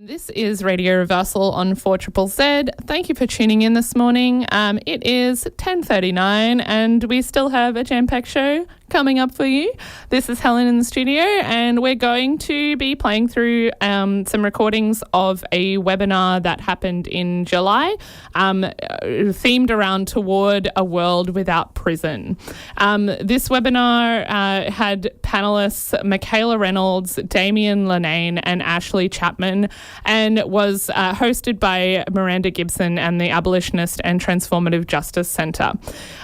This is Radio Reversal on 4ZZZ. Thank you for tuning in this morning. It is 10:39 and we still have a jam-packed show coming up for you. This is Helen in the studio and we're going to be playing through some recordings of a webinar that happened in July, themed around Toward a World Without Prison. This webinar had panellists Makayla Reynolds, Damien Linnane and Ashleigh Chapman, and was hosted by Miranda Gibson and the Abolitionist and Transformative Justice Centre.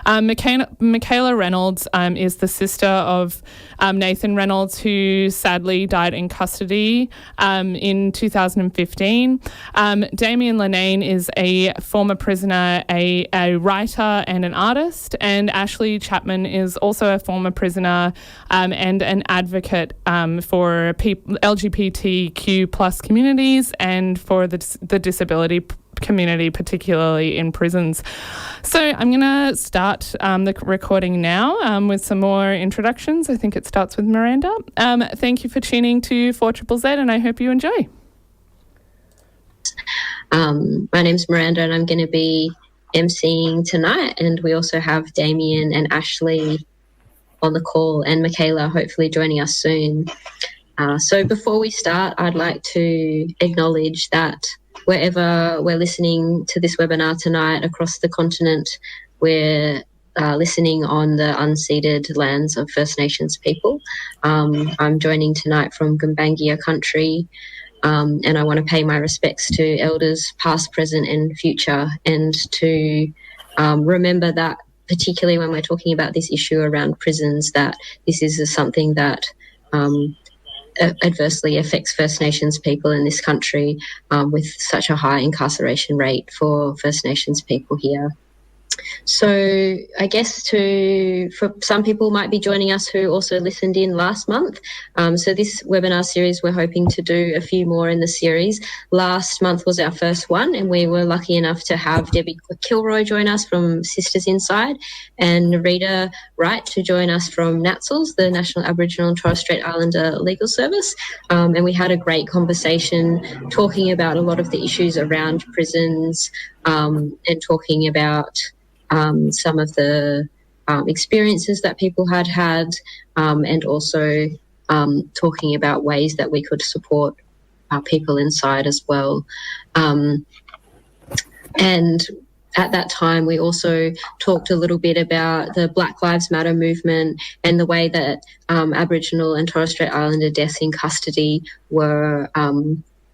Makayla Reynolds is the sister of Nathan Reynolds, who sadly died in custody in 2015. Damien Linnane is a former prisoner, a writer and an artist, and Ashleigh Chapman is also a former prisoner and an advocate for LGBTQ plus communities and for the disability community, particularly in prisons. So I'm going to start the recording now with some more introductions. I think it starts with Miranda. Thank you for tuning to 4ZZZ and I hope you enjoy. My name's Miranda and I'm going to be emceeing tonight, and we also have Damien and Ashleigh on the call and Makayla hopefully joining us soon. So before we start, I'd like to acknowledge that wherever we're listening to this webinar tonight across the continent, we're listening on the unceded lands of First Nations people. I'm joining tonight from Gumbaynggirr country, and I want to pay my respects to elders past, present and future, and to remember that particularly when we're talking about this issue around prisons, that this is something that adversely affects First Nations people in this country, with such a high incarceration rate for First Nations people here. So I guess for some people might be joining us who also listened in last month. So this webinar series, we're hoping to do a few more in the series. Last month was our first one, and we were lucky enough to have Debbie Kilroy join us from Sisters Inside and Narita Wright to join us from NATSLS, the National Aboriginal and Torres Strait Islander Legal Service. And we had a great conversation talking about a lot of the issues around prisons, and talking about some of the experiences that people had, and also talking about ways that we could support people inside as well. And at that time, we also talked a little bit about the Black Lives Matter movement and the way that Aboriginal and Torres Strait Islander deaths in custody were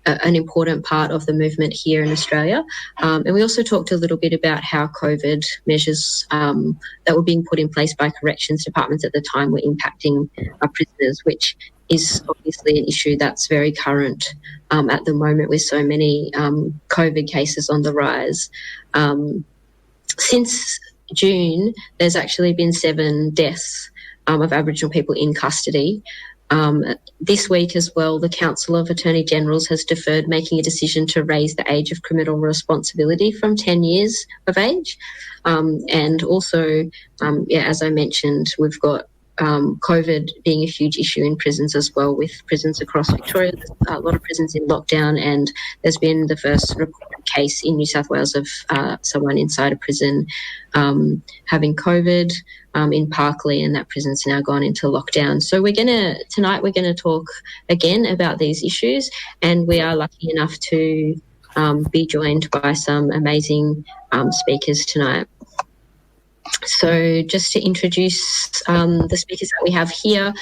an important part of the movement here in Australia. And we also talked a little bit about how COVID measures that were being put in place by corrections departments at the time were impacting our prisoners, which is obviously an issue that's very current at the moment with so many COVID cases on the rise. Since June, there's actually been 7 deaths of Aboriginal people in custody. This week as well, the Council of Attorney Generals has deferred making a decision to raise the age of criminal responsibility from 10 years of age. And also, as I mentioned, we've got COVID being a huge issue in prisons as well, with prisons across Victoria. There's a lot of prisons in lockdown, and there's been the first reported case in New South Wales of someone inside a prison having COVID in Parkley, and that prison's now gone into lockdown. So tonight we're gonna talk again about these issues, and we are lucky enough to be joined by some amazing speakers tonight. So just to introduce the speakers that we have here.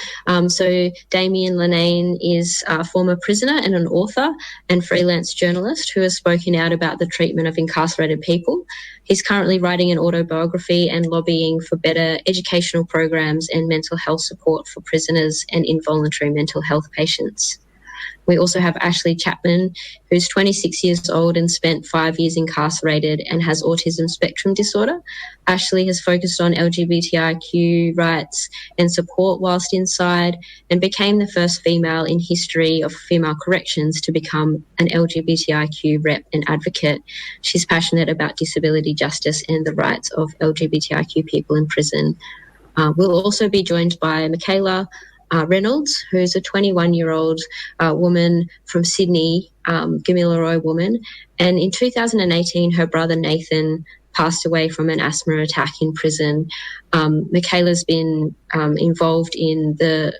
So Damien Linnane is a former prisoner and an author and freelance journalist who has spoken out about the treatment of incarcerated people. He's currently writing an autobiography and lobbying for better educational programs and mental health support for prisoners and involuntary mental health patients. We also have Ashleigh Chapman, who's 26 years old and spent 5 years incarcerated and has autism spectrum disorder. Ashleigh has focused on LGBTIQ rights and support whilst inside, and became the first female in history of female corrections to become an LGBTIQ rep and advocate. She's passionate about disability justice and the rights of LGBTIQ people in prison. We'll also be joined by Makayla Reynolds, who's a 21-year-old woman from Sydney Gamilaroi woman. And in 2018, her brother Nathan passed away from an asthma attack in prison. Makayla's been involved in the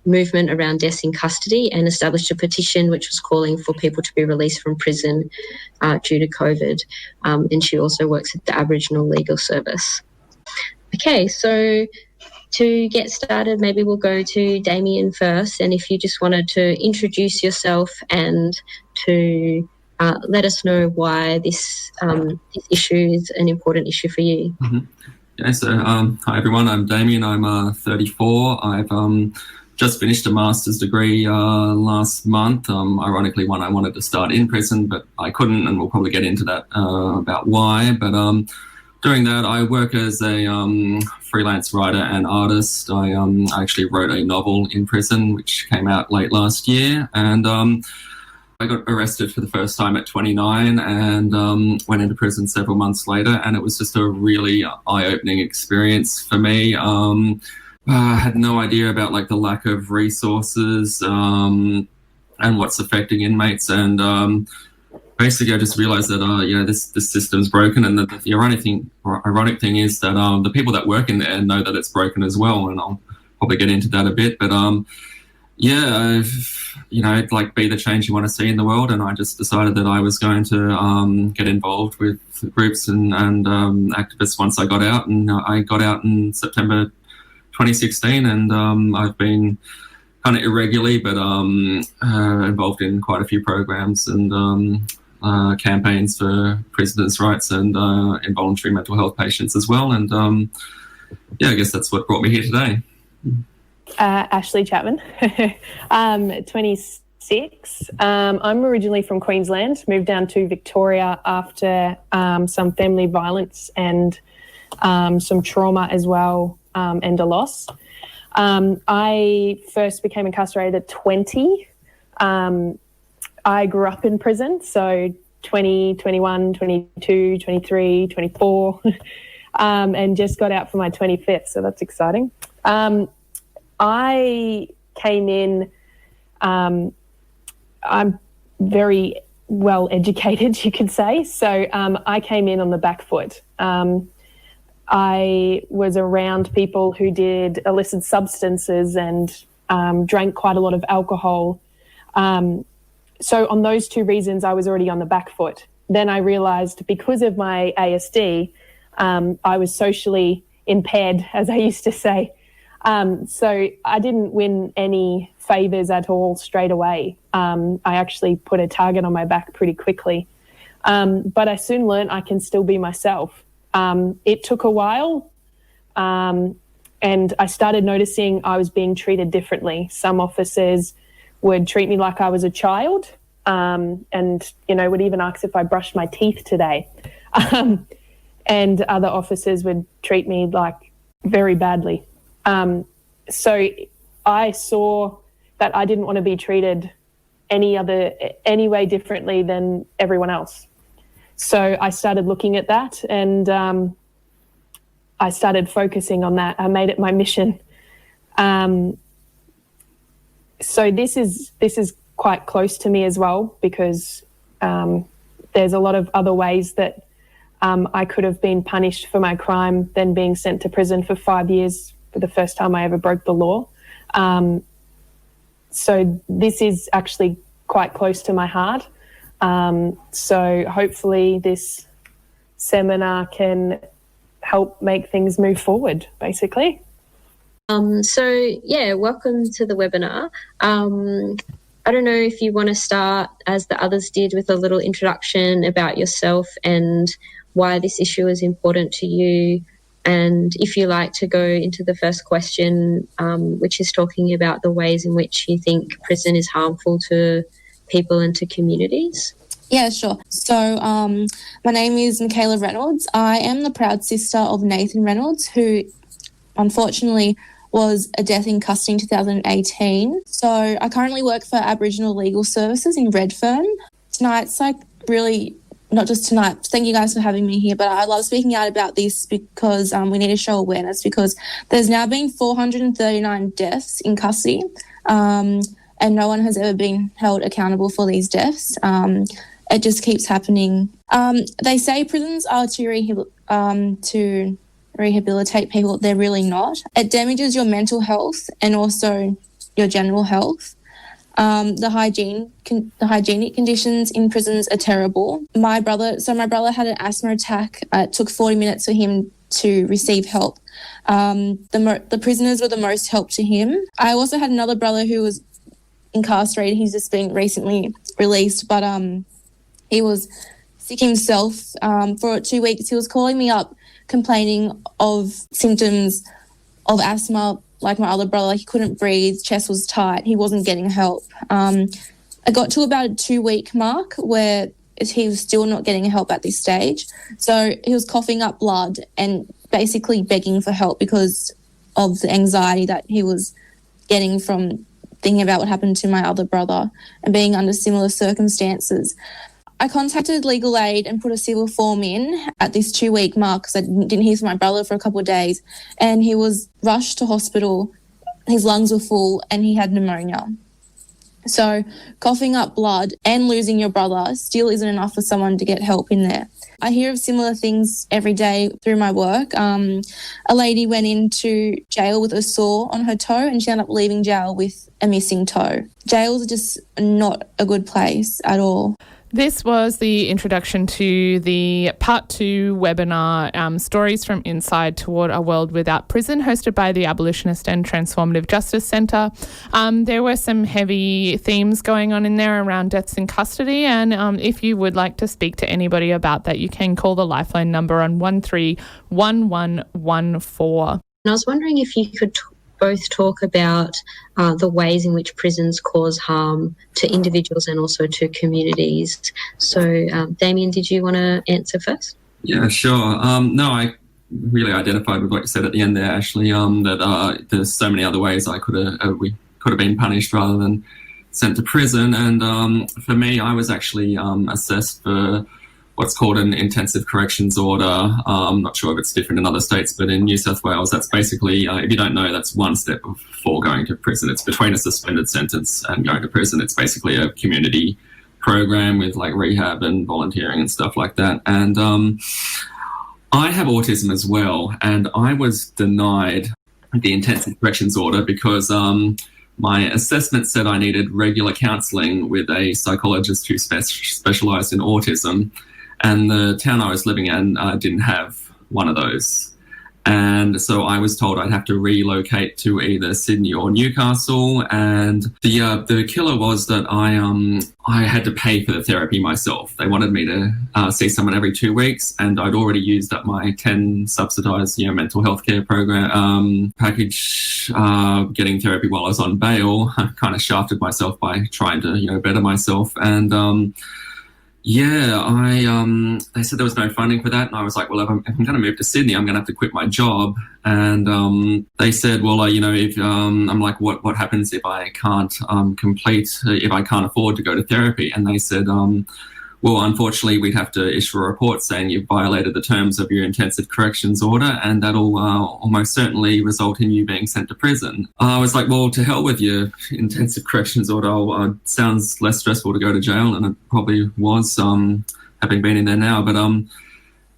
movement around deaths in custody and established a petition which was calling for people to be released from prison due to COVID. And she also works at the Aboriginal Legal Service. Okay, so to get started, maybe we'll go to Damien first. And if you just wanted to introduce yourself and to let us know why this issue is an important issue for you. Mm-hmm. Yeah, so hi everyone, I'm Damien, I'm 34. I've just finished a master's degree last month. Ironically, one I wanted to start in prison, but I couldn't, and we'll probably get into that about why. But doing that, I work as a freelance writer and artist. I actually wrote a novel in prison, which came out late last year, and I got arrested for the first time at 29 and went into prison several months later, and it was just a really eye-opening experience for me. I had no idea about like the lack of resources and what's affecting inmates, and basically I just realised that this system's broken, and the ironic thing is that the people that work in there know that it's broken as well, and I'll probably get into that a bit, but be the change you want to see in the world, and I just decided that I was going to get involved with groups and activists once I got out, and I got out in September 2016, and I've been kind of irregularly, but involved in quite a few programs and campaigns for prisoners' rights and involuntary mental health patients as well, and I guess that's what brought me here today. Ashleigh Chapman, 26. I'm originally from Queensland, moved down to Victoria after some family violence and some trauma as well, and a loss. I first became incarcerated at 20. I grew up in prison, so 20, 21, 22, 23, 24, and just got out for my 25th, so that's exciting. I came in, I'm very well educated, you could say. So I came in on the back foot. I was around people who did illicit substances and drank quite a lot of alcohol. So on those two reasons, I was already on the back foot. Then I realised because of my ASD, I was socially impaired, as I used to say. So I didn't win any favours at all straight away. I actually put a target on my back pretty quickly. But I soon learned I can still be myself. It took a while, and I started noticing I was being treated differently. Some officers would treat me like I was a child, and, would even ask if I brushed my teeth today. And other officers would treat me like very badly. So I saw that I didn't want to be treated any way differently than everyone else. So I started looking at that, and I started focusing on that. I made it my mission. So this is quite close to me as well, because there's a lot of other ways that I could have been punished for my crime than being sent to prison for 5 years for the first time I ever broke the law. So this is actually quite close to my heart. So hopefully this seminar can help make things move forward, basically. Welcome to the webinar. I don't know if you want to start, as the others did, with a little introduction about yourself and why this issue is important to you. And if you like to go into the first question, which is talking about the ways in which you think prison is harmful to people and to communities. Yeah, sure. So my name is Makayla Reynolds. I am the proud sister of Nathan Reynolds, who unfortunately was a death in custody in 2018. So I currently work for Aboriginal Legal Services in Redfern. Tonight's really, not just tonight, thank you guys for having me here, but I love speaking out about this because we need to show awareness, because there's now been 439 deaths in custody. and no one has ever been held accountable for these deaths. It just keeps happening. They say prisons are to rehabilitate people. They're really not. It damages your mental health and also your general health. The hygienic conditions in prisons are terrible. My brother had an asthma attack. It took 40 minutes for him to receive help. The prisoners were the most help to him. I also had another brother who was incarcerated. He's just been recently released, but he was sick himself for 2 weeks. He was calling me up complaining of symptoms of asthma, like my other brother. He couldn't breathe, chest was tight, he wasn't getting help. I got to about a 2-week mark where he was still not getting help at this stage. So he was coughing up blood and basically begging for help because of the anxiety that he was getting from thinking about what happened to my other brother and being under similar circumstances. I contacted legal aid and put a civil form in at this 2-week mark because I didn't hear from my brother for a couple of days, and he was rushed to hospital. His lungs were full and he had pneumonia. So coughing up blood and losing your brother still isn't enough for someone to get help in there. I hear of similar things every day through my work. A lady went into jail with a sore on her toe and she ended up leaving jail with a missing toe. Jails are just not a good place at all. This was the introduction to the Part 2 webinar, Stories from Inside Toward a World Without Prison, hosted by the Abolitionist and Transformative Justice Centre. There were some heavy themes going on in there around deaths in custody, and if you would like to speak to anybody about that, you can call the Lifeline number on 131114. And I was wondering if you could both talk about the ways in which prisons cause harm to individuals and also to communities. So, Damien, did you want to answer first? Yeah, sure. No, I really identified with what you said at the end there, Ashleigh, that there's so many other ways we could have been punished rather than sent to prison. And for me, I was actually assessed for what's called an intensive corrections order. I'm not sure if it's different in other states, but in New South Wales, that's basically, if you don't know, that's one step before going to prison. It's between a suspended sentence and going to prison. It's basically a community program with like rehab and volunteering and stuff like that. And I have autism as well, and I was denied the intensive corrections order because my assessment said I needed regular counselling with a psychologist who specialised in autism. And the town I was living in didn't have one of those. And so I was told I'd have to relocate to either Sydney or Newcastle. And the killer was that I had to pay for the therapy myself. They wanted me to see someone every 2 weeks, and I'd already used up my 10 subsidised mental health care program package getting therapy while I was on bail. I kind of shafted myself by trying to better myself. And they said there was no funding for that, and I was like, well, if I'm going to move to Sydney, I'm going to have to quit my job. And they said, well, if I'm like, what happens if I can't if I can't afford to go to therapy? And they said, well, unfortunately, we'd have to issue a report saying you've violated the terms of your intensive corrections order, and that'll almost certainly result in you being sent to prison. I was like, well, to hell with your intensive corrections order. Sounds less stressful to go to jail, and it probably was, having been in there now. But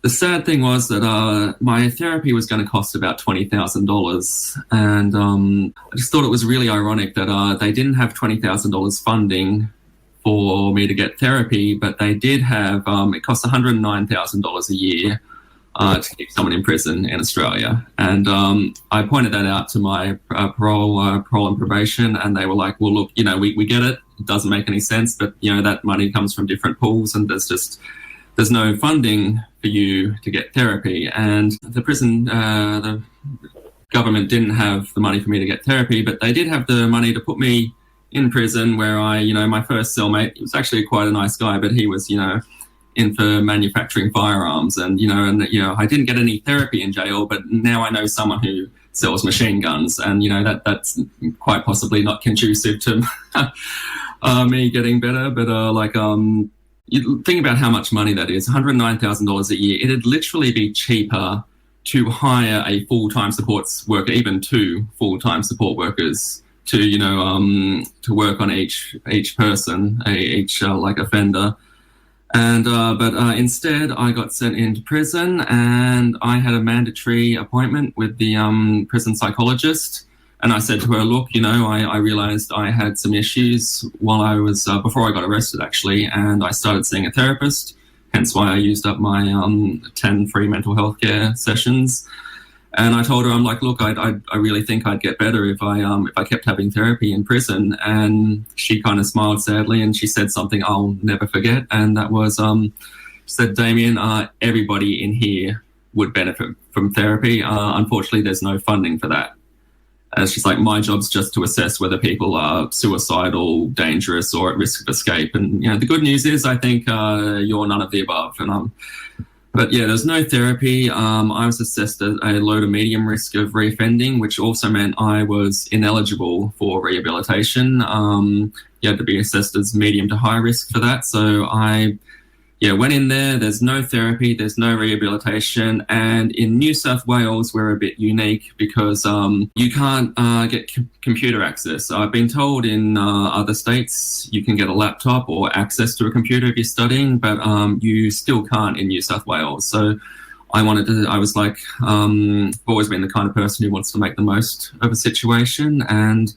the sad thing was that my therapy was going to cost about $20,000, and I just thought it was really ironic that they didn't have $20,000 funding for me to get therapy, but they did have, it costs $109,000 a year to keep someone in prison in Australia. And I pointed that out to my parole and probation, and they were like, well, look, we get it. It doesn't make any sense, but, that money comes from different pools, and there's no funding for you to get therapy. And the prison, the government didn't have the money for me to get therapy, but they did have the money to put me in prison, where my first cellmate, he was actually quite a nice guy, but he was, in for manufacturing firearms, and I didn't get any therapy in jail, but now I know someone who sells machine guns, and that's quite possibly not conducive to me getting better. But you think about how much money that is, $109,000 a year. It'd literally be cheaper to hire a full-time support worker, even 2 full-time support workers, to work on each person, each offender. And but instead, I got sent into prison, and I had a mandatory appointment with the prison psychologist. And I said to her, look, I realised I had some issues while I was before I got arrested, actually, and I started seeing a therapist. Hence why I used up my 10 free mental health care sessions. And I told her, I'm like, look, I really think I'd get better if I kept having therapy in prison. And she kind of smiled sadly, and she said something I'll never forget. And that was, she said, Damien, everybody in here would benefit from therapy. Unfortunately, there's no funding for that. She's like, my job's just to assess whether people are suicidal, dangerous, or at risk of escape. And, the good news is I think you're none of the above. And But yeah, there's no therapy. I was assessed a low to medium risk of reoffending, which also meant I was ineligible for rehabilitation. You had to be assessed as medium to high risk for that. So I went in there. There's no therapy. There's no rehabilitation. And in New South Wales, we're a bit unique because you can't get computer access. I've been told in other states you can get a laptop or access to a computer if you're studying, but you still can't in New South Wales. So I was like, always been the kind of person who wants to make the most of a situation. And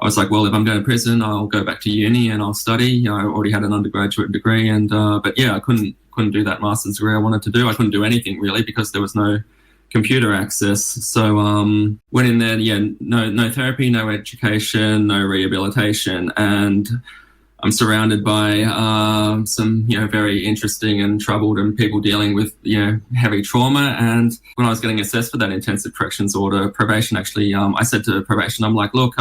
I was like, well, if I'm going to prison, I'll go back to uni and I'll study. I already had an undergraduate degree, and but yeah, I couldn't do that master's degree I wanted to do. I couldn't do anything really because there was no computer access. So went in there, no therapy, no education, no rehabilitation, and I'm surrounded by some very interesting and troubled and people dealing with heavy trauma. And when I was getting assessed for that intensive corrections order, probation actually, I said to probation, I'm like, look,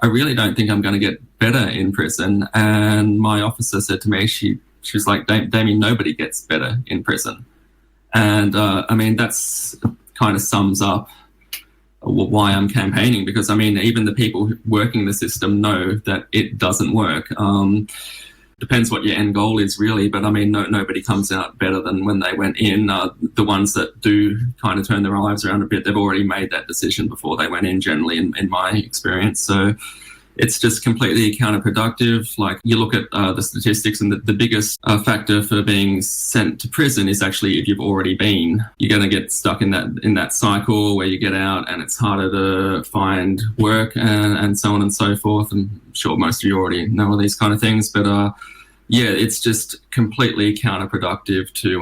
I really don't think I'm going to get better in prison. And my officer said to me, she was like, Damien, nobody gets better in prison. And that's kind of sums up why I'm campaigning, because even the people working the system know that it doesn't work. Depends what your end goal is really, but nobody comes out better than when they went in. The ones that do kind of turn their lives around a bit, they've already made that decision before they went in, generally, in my experience. So it's just completely counterproductive. Like, you look at the statistics, and the biggest factor for being sent to prison is actually if you've already been. You're going to get stuck in that cycle where you get out and it's harder to find work and so on and so forth. And I'm sure most of you already know all these kind of things, but it's just completely counterproductive to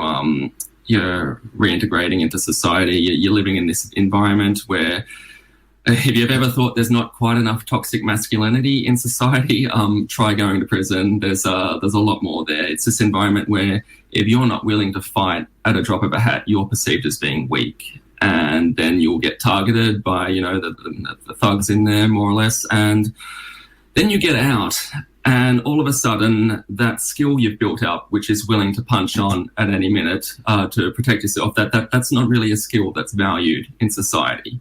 reintegrating into society. You're living in this environment where, if you've ever thought there's not quite enough toxic masculinity in society, try going to prison. There's a lot more there. It's this environment where if you're not willing to fight at a drop of a hat, you're perceived as being weak. And then you'll get targeted by, the thugs in there, more or less. And then you get out, and all of a sudden, that skill you've built up, which is willing to punch on at any minute to protect yourself, that's not really a skill that's valued in society.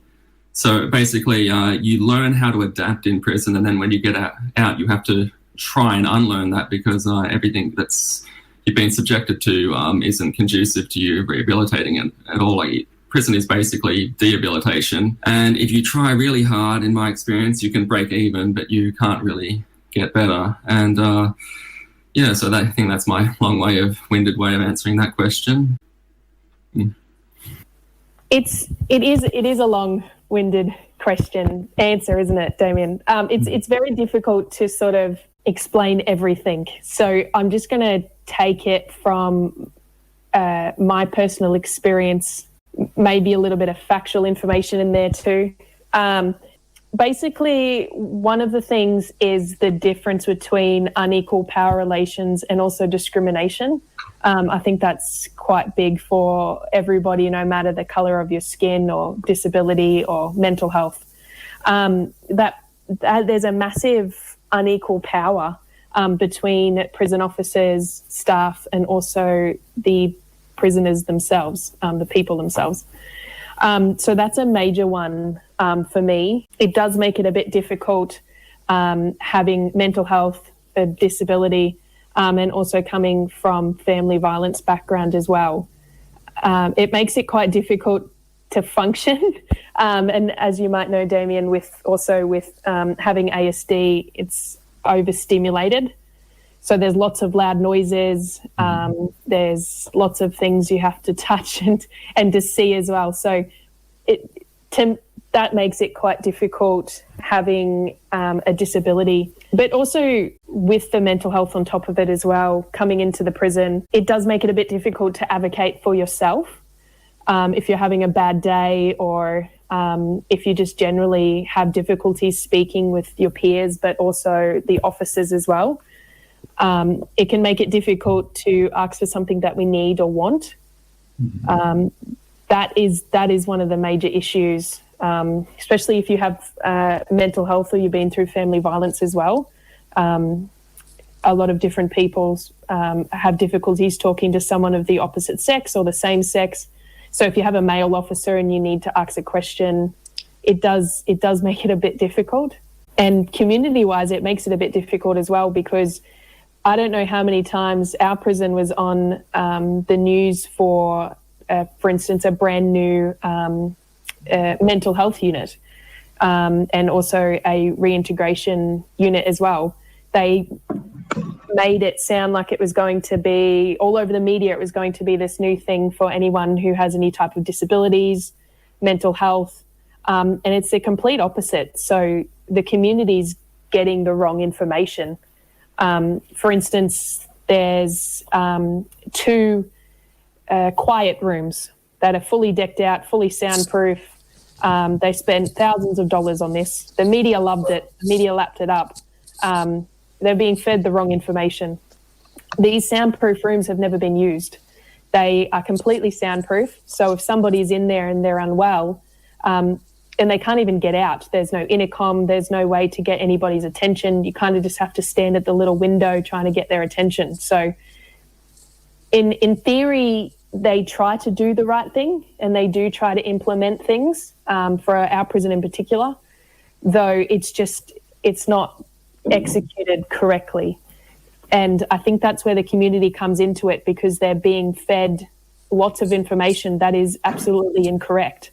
So basically, you learn how to adapt in prison, and then when you get out, you have to try and unlearn that, because everything that's you've been subjected to isn't conducive to you rehabilitating it at all. Like, prison is basically rehabilitation, and if you try really hard, in my experience, you can break even, but you can't really get better. And so I think that's my winded way of answering that question. It is a long-winded answer, isn't it, Damien? It's very difficult to sort of explain everything. So I'm just going to take it from my personal experience, maybe a little bit of factual information in there too. Basically, one of the things is the difference between unequal power relations and also discrimination. I think that's quite big for everybody, no matter the colour of your skin or disability or mental health. That there's a massive unequal power between prison officers, staff, and also the prisoners themselves, the people themselves. So that's a major one for me. It does make it a bit difficult having mental health, a disability, and also coming from family violence background as well. It makes it quite difficult to function. And as you might know, Damien, with having ASD, it's overstimulated. So there's lots of loud noises. There's lots of things you have to touch and to see as well. So that makes it quite difficult having a disability. But also with the mental health on top of it as well, coming into the prison, it does make it a bit difficult to advocate for yourself. If you're having a bad day, or if you just generally have difficulties speaking with your peers, but also the officers as well. It can make it difficult to ask for something that we need or want. That is one of the major issues, especially if you have mental health or you've been through family violence as well. A lot of different people have difficulties talking to someone of the opposite sex or the same sex. So if you have a male officer and you need to ask a question, it does make it a bit difficult. And community-wise, it makes it a bit difficult as well, because I don't know how many times our prison was on the news for instance, a brand new mental health unit, and also a reintegration unit as well. They made it sound like it was going to be all over the media. It was going to be this new thing for anyone who has any type of disabilities, mental health, and it's the complete opposite. So the community's getting the wrong information. For instance, there's 2 quiet rooms that are fully decked out, fully soundproof. They spent thousands of dollars on this. The media loved it. The media lapped it up. They're being fed the wrong information. These soundproof rooms have never been used. They are completely soundproof. So if somebody's in there and they're unwell, and they can't even get out, there's no intercom, there's no way to get anybody's attention. You kind of just have to stand at the little window trying to get their attention. So in theory, they try to do the right thing, and they do try to implement things for our prison in particular, though it's not executed correctly. And I think that's where the community comes into it, because they're being fed lots of information that is absolutely incorrect.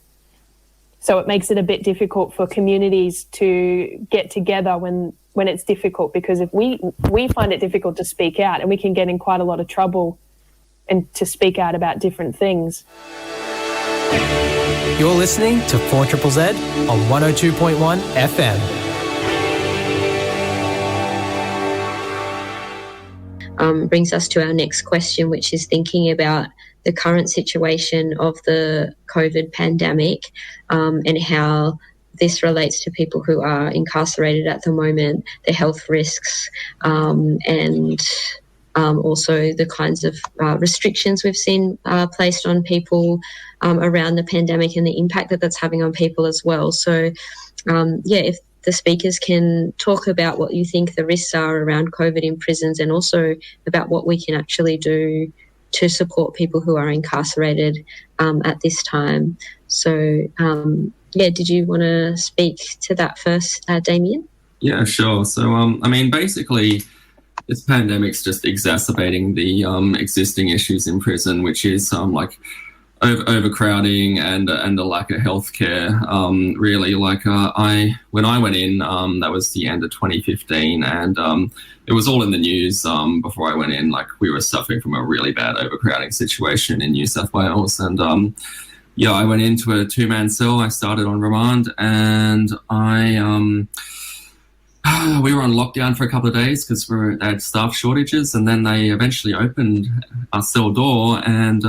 So it makes it a bit difficult for communities to get together when it's difficult, because if we find it difficult to speak out, and we can get in quite a lot of trouble and to speak out about different things. You're listening to 4ZZZ on 102.1 FM. Brings us to our next question, which is thinking about the current situation of the COVID pandemic, and how this relates to people who are incarcerated at the moment, the health risks, and also the kinds of restrictions we've seen placed on people around the pandemic, and the impact that that's having on people as well. So, if the speakers can talk about what you think the risks are around COVID in prisons, and also about what we can actually do to support people who are incarcerated at this time. So, did you want to speak to that first, Damien? Yeah, sure. So, basically, this pandemic's just exacerbating the existing issues in prison, which is overcrowding and the lack of healthcare. Really, when I went in, that was the end of 2015, and it was all in the news before I went in. Like, we were suffering from a really bad overcrowding situation in New South Wales, and I went into a 2-man cell. I started on remand, and we were on lockdown for a couple of days because they had staff shortages, and then they eventually opened our cell door, and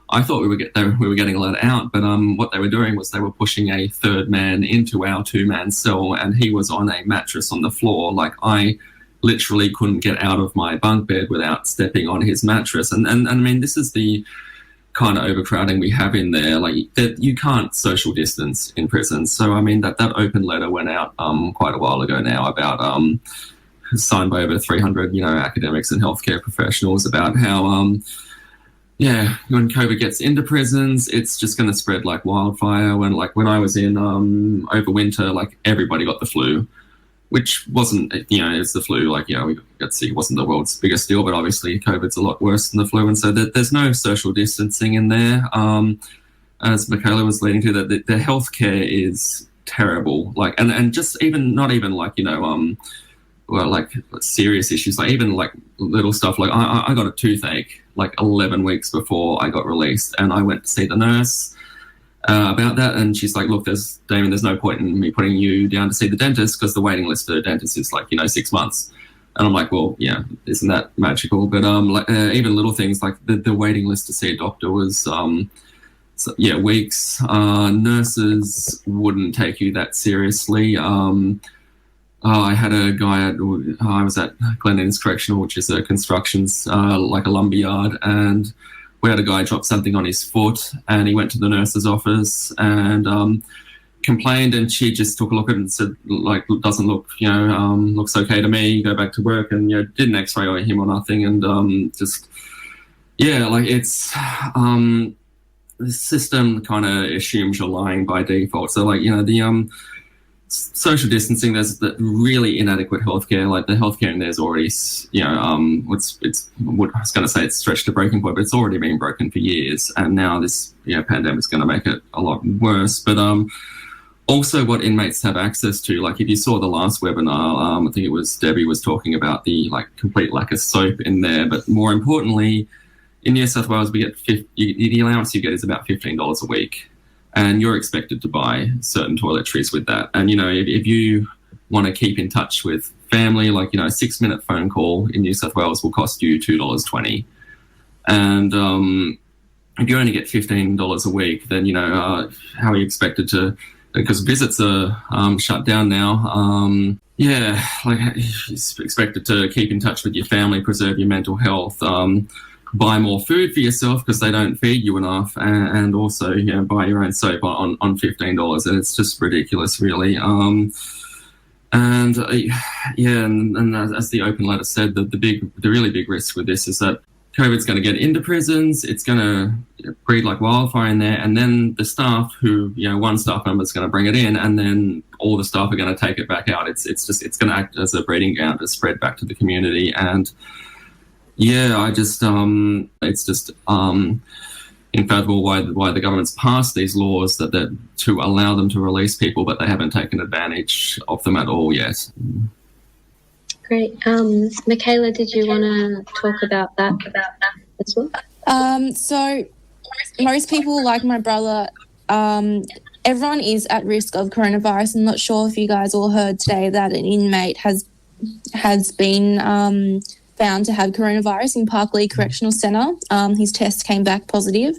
I thought we were getting let out, but what they were doing was they were pushing a 3rd man into our 2-man cell, and he was on a mattress on the floor. Like, I literally couldn't get out of my bunk bed without stepping on his mattress. And this is the kind of overcrowding we have in there. Like, that you can't social distance in prison. So, that open letter went out quite a while ago now, about signed by over 300, academics and healthcare professionals, about how when COVID gets into prisons, it's just going to spread like wildfire. When I was in over winter, everybody got the flu, which wasn't, it's the flu. We got sick. It wasn't the world's biggest deal, but obviously COVID's a lot worse than the flu. And so there's no social distancing in there. as Makayla was leading to, that the healthcare is terrible. Like, and just even not even like, you know, well, like serious issues, like even like little stuff. Like I got a toothache like 11 weeks before I got released, and I went to see the nurse about that, and she's like, look, Damien, there's no point in me putting you down to see the dentist because the waiting list for the dentist is like, you know, 6 months. And I'm like, well, yeah, isn't that magical? But like even little things like the waiting list to see a doctor was weeks. Nurses wouldn't take you that seriously. I had a guy I was at Glen Innes Correctional, which is a constructions, like a lumber yard, and we had a guy drop something on his foot, and he went to the nurse's office and complained, and she just took a look at it and said, like, doesn't look, you know, looks okay to me, go back to work, and, you know, did an x-ray on him or nothing, and just, yeah, like it's, the system kind of assumes you're lying by default. So, like, you know, the social distancing, there's the really inadequate healthcare. Like the healthcare in there's already, you know, I was going to say it's stretched to breaking point, but it's already been broken for years, and now this, you know, pandemic's going to make it a lot worse. But also what inmates have access to, like if you saw the last webinar, I think it was Debbie was talking about the like complete lack of soap in there, but more importantly, in New South Wales, we get the allowance you get is about $15 a week. And you're expected to buy certain toiletries with that. And, you know, if you want to keep in touch with family, like, you know, a 6-minute phone call in New South Wales will cost you $2.20. And if you only get $15 a week, then, you know, how are you expected to, because visits are shut down now. Yeah, like you're expected to keep in touch with your family, preserve your mental health, buy more food for yourself because they don't feed you enough, and also, you know, buy your own soap on $15, and it's just ridiculous, really. And as the open letter said, the really big risk with this is that COVID's going to get into prisons. It's going to breed like wildfire in there, and then the staff who, you know, one staff member is going to bring it in, and then all the staff are going to take it back out. It's going to act as a breeding ground to spread back to the community. And yeah, I just, it's just unfathomable why the government's passed these laws that to allow them to release people, but they haven't taken advantage of them at all yet. Great. Makayla, did you want to talk about that as well? So most people, like my brother, everyone is at risk of coronavirus. I'm not sure if you guys all heard today that an inmate has been found to have coronavirus in Parklea Correctional Centre. His test came back positive.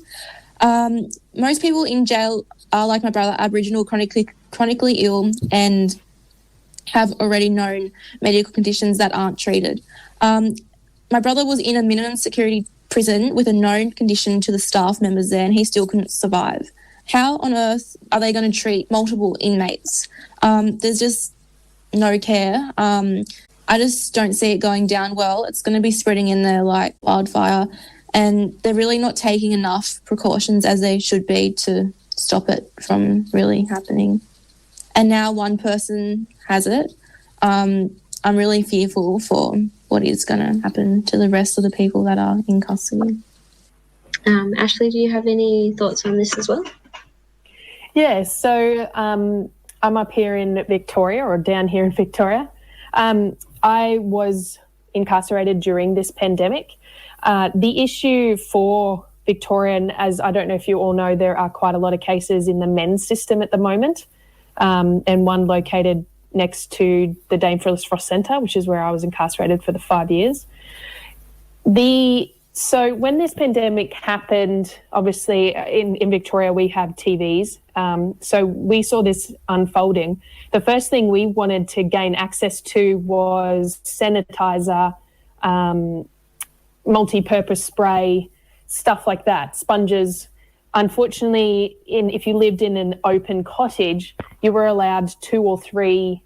Most people in jail are, like my brother, Aboriginal, chronically ill, and have already known medical conditions that aren't treated. My brother was in a minimum security prison with a known condition to the staff members there, and he still couldn't survive. How on earth are they going to treat multiple inmates? There's just no care. I just don't see it going down well. It's going to be spreading in there like wildfire, and they're really not taking enough precautions as they should be to stop it from really happening. And now one person has it. I'm really fearful for what is going to happen to the rest of the people that are in custody. Ashleigh, do you have any thoughts on this as well? Yeah, so I'm up here in Victoria, or down here in Victoria. I was incarcerated during this pandemic. The issue for Victorian, as I don't know if you all know, there are quite a lot of cases in the men's system at the moment, and one located next to the Dame Phyllis Frost Centre, which is where I was incarcerated for the 5 years. So when this pandemic happened, obviously in Victoria we have TVs, so we saw this unfolding. The first thing we wanted to gain access to was sanitizer, multi-purpose spray, stuff like that, sponges. Unfortunately, if you lived in an open cottage, you were allowed 2 or 3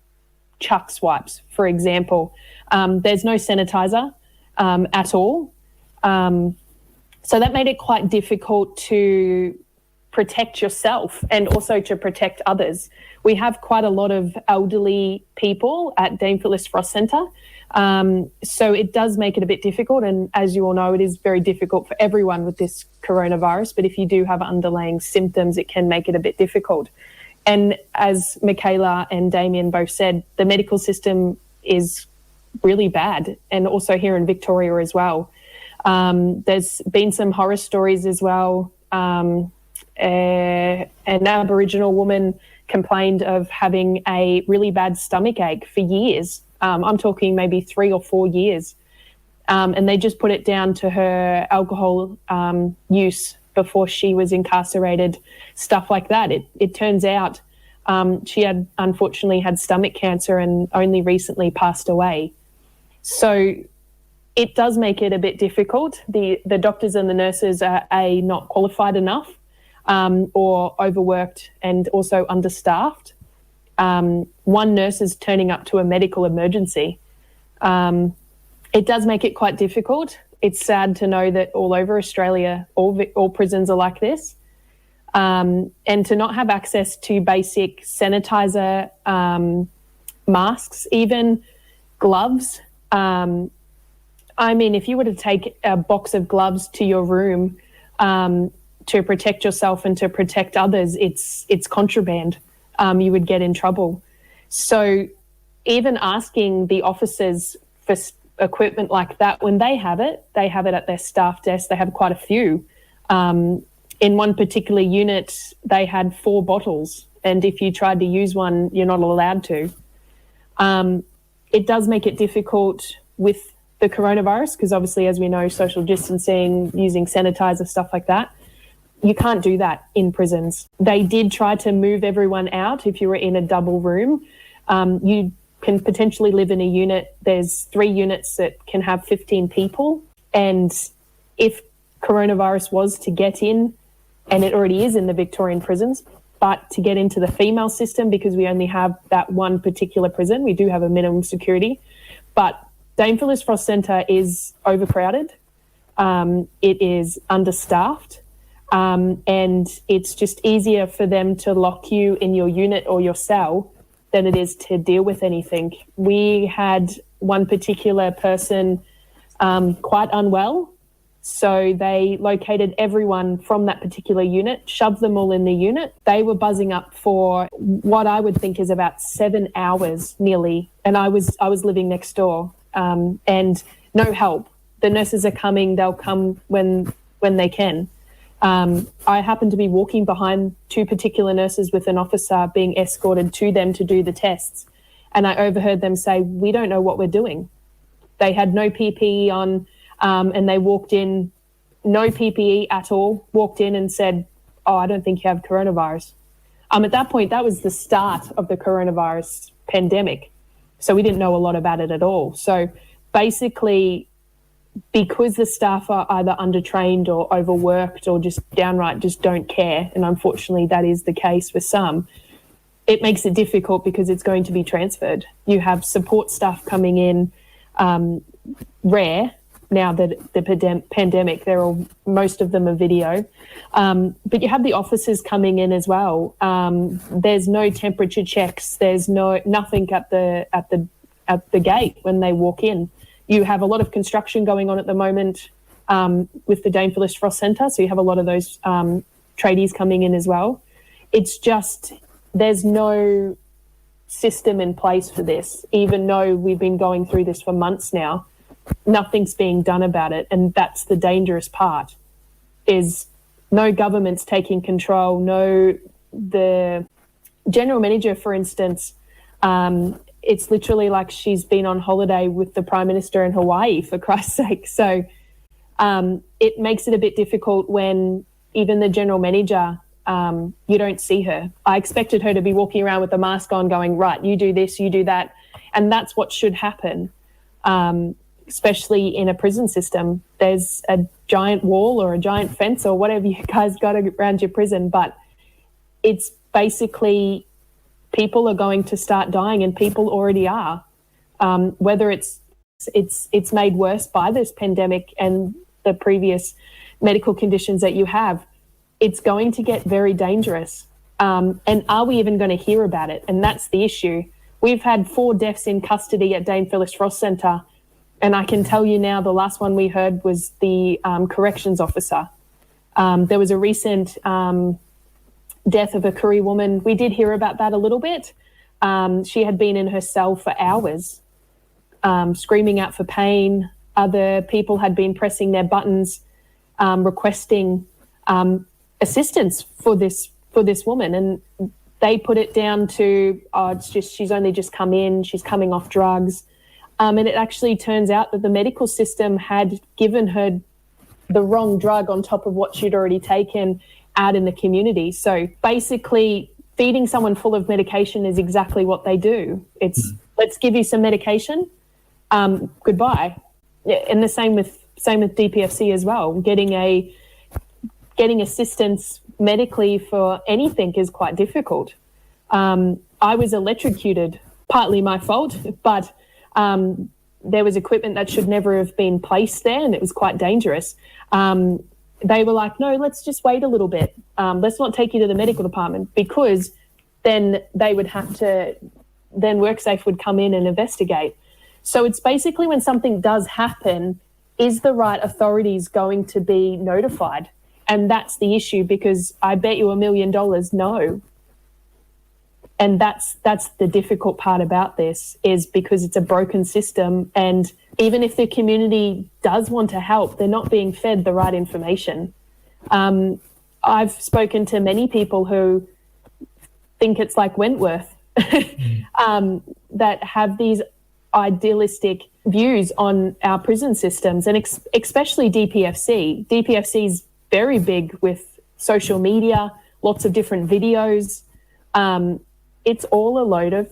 chuck swipes, for example. There's no sanitizer at all. So that made it quite difficult to protect yourself and also to protect others. We have quite a lot of elderly people at Dame Phyllis Frost Centre, so it does make it a bit difficult. And as you all know, it is very difficult for everyone with this coronavirus, but if you do have underlying symptoms, it can make it a bit difficult. And as Makayla and Damien both said, the medical system is really bad, and also here in Victoria as well. There's been some horror stories as well. An Aboriginal woman complained of having a really bad stomach ache for years. I'm talking maybe 3 or 4 years. And they just put it down to her alcohol use before she was incarcerated, stuff like that. It turns out she had unfortunately had stomach cancer and only recently passed away. So it does make it a bit difficult. The doctors and the nurses are not qualified enough, or overworked and also understaffed. One nurse is turning up to a medical emergency. It does make it quite difficult. It's sad to know that all over Australia, all prisons are like this. And to not have access to basic sanitizer, masks, even gloves. I mean, if you were to take a box of gloves to your room to protect yourself and to protect others, it's contraband. You would get in trouble. So even asking the officers for equipment like that, when they have it at their staff desk. They have quite a few. In one particular unit, they had 4 bottles, and if you tried to use one, you're not allowed to. It does make it difficult with the coronavirus because obviously, as we know, social distancing, using sanitizer, stuff like that. You can't do that in prisons. They did try to move everyone out. If you were in a double room, you can potentially live in a unit. There's 3 units that can have 15 people. And if coronavirus was to get in, and it already is in the Victorian prisons, but to get into the female system, because we only have that one particular prison, we do have a minimum security. But Dame Phyllis Frost Centre is overcrowded. It is understaffed. And it's just easier for them to lock you in your unit or your cell than it is to deal with anything. We had one particular person quite unwell, so they located everyone from that particular unit, shoved them all in the unit. They were buzzing up for what I would think is about 7 hours nearly, and I was living next door, and no help. The nurses are coming, they'll come when they can. I happened to be walking behind 2 particular nurses with an officer being escorted to them to do the tests. And I overheard them say, "We don't know what we're doing." They had no PPE on, and they walked in, no PPE at all, walked in and said, "Oh, I don't think you have coronavirus." At that point, that was the start of the coronavirus pandemic. So we didn't know a lot about it at all. So basically, because the staff are either undertrained or overworked or just downright just don't care, and unfortunately that is the case for some, it makes it difficult because it's going to be transferred. You have support staff coming in, rare now that the pandemic, most of them are video, but you have the officers coming in as well. There's no temperature checks. There's nothing at the gate when they walk in. You have a lot of construction going on at the moment with the Dame Phyllis Frost Centre, so you have a lot of those tradies coming in as well. It's just there's no system in place for this, even though we've been going through this for months now. Nothing's being done about it, and that's the dangerous part, is no government's taking control, the General Manager, for instance, it's literally like she's been on holiday with the Prime Minister in Hawaii, for Christ's sake. So it makes it a bit difficult when even the General Manager, you don't see her. I expected her to be walking around with a mask on going, right, you do this, you do that. And that's what should happen, especially in a prison system. There's a giant wall or a giant fence or whatever you guys got around your prison, but it's basically people are going to start dying, and people already are. Whether it's made worse by this pandemic and the previous medical conditions that you have, it's going to get very dangerous. And are we even going to hear about it? And that's the issue. We've had 4 deaths in custody at Dame Phyllis Frost Centre, and I can tell you now the last one we heard was the corrections officer. There was a recent death of a Koori woman. We did hear about that a little bit. She had been in her cell for hours, screaming out for pain. Other people had been pressing their buttons, requesting assistance for this woman, and they put it down to, she's only just come in, she's coming off drugs. And it actually turns out that the medical system had given her the wrong drug on top of what she'd already taken out in the community. So basically, feeding someone full of medication is exactly what they do. It's let's give you some medication, goodbye. And the same with DPFC as well. Getting assistance medically for anything is quite difficult. I was electrocuted, partly my fault, but there was equipment that should never have been placed there, and it was quite dangerous. They were like, no, let's just wait a little bit. Let's not take you to the medical department, because then they would have to, then WorkSafe would come in and investigate. So it's basically, when something does happen, is the right authorities going to be notified? And that's the issue, because I bet you $1 million no. And that's the difficult part about this, is because it's a broken system, and even if the community does want to help, they're not being fed the right information. I've spoken to many people who think it's like Wentworth, that have these idealistic views on our prison systems, and especially DPFC. DPFC is very big with social media, lots of different videos. It's all a load of,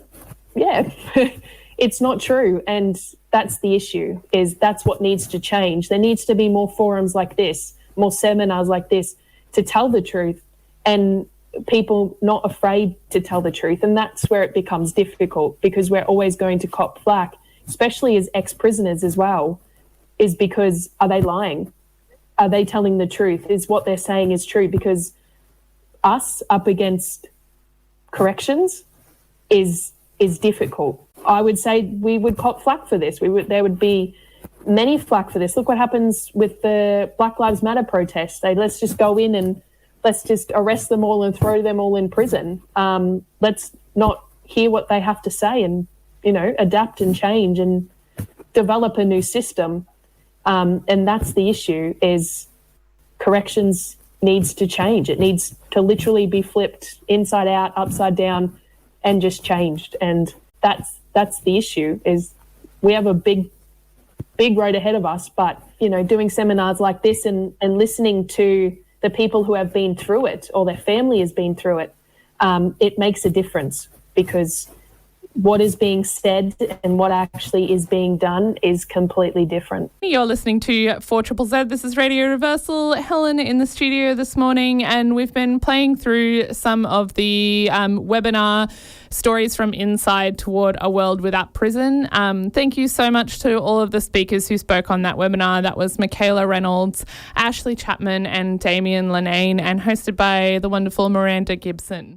it's not true. And that's the issue, is that's what needs to change. There needs to be more forums like this, more seminars like this, to tell the truth, and people not afraid to tell the truth. And that's where it becomes difficult, because we're always going to cop flack, especially as ex-prisoners as well, is because, are they lying? Are they telling the truth? Is what they're saying is true? Because us up against corrections is difficult. I would say we would cop flack for this. There would be many flack for this. Look what happens with the Black Lives Matter protests. Let's just go in and let's just arrest them all and throw them all in prison. Let's not hear what they have to say, and adapt and change and develop a new system. And that's the issue, is corrections needs to change. It needs to literally be flipped inside out, upside down, and just changed. And that's the issue, is we have a big road ahead of us, but doing seminars like this and listening to the people who have been through it, or their family has been through it, it makes a difference, because what is being said and what actually is being done is completely different. You're listening to 4ZZZ. This is Radio Reversal. Helen in the studio this morning, and we've been playing through some of the webinar stories from Inside Toward a World Without Prison. Thank you so much to all of the speakers who spoke on that webinar. That was Makayla Reynolds, Ashleigh Chapman and Damien Linnane, and hosted by the wonderful Miranda Gibson.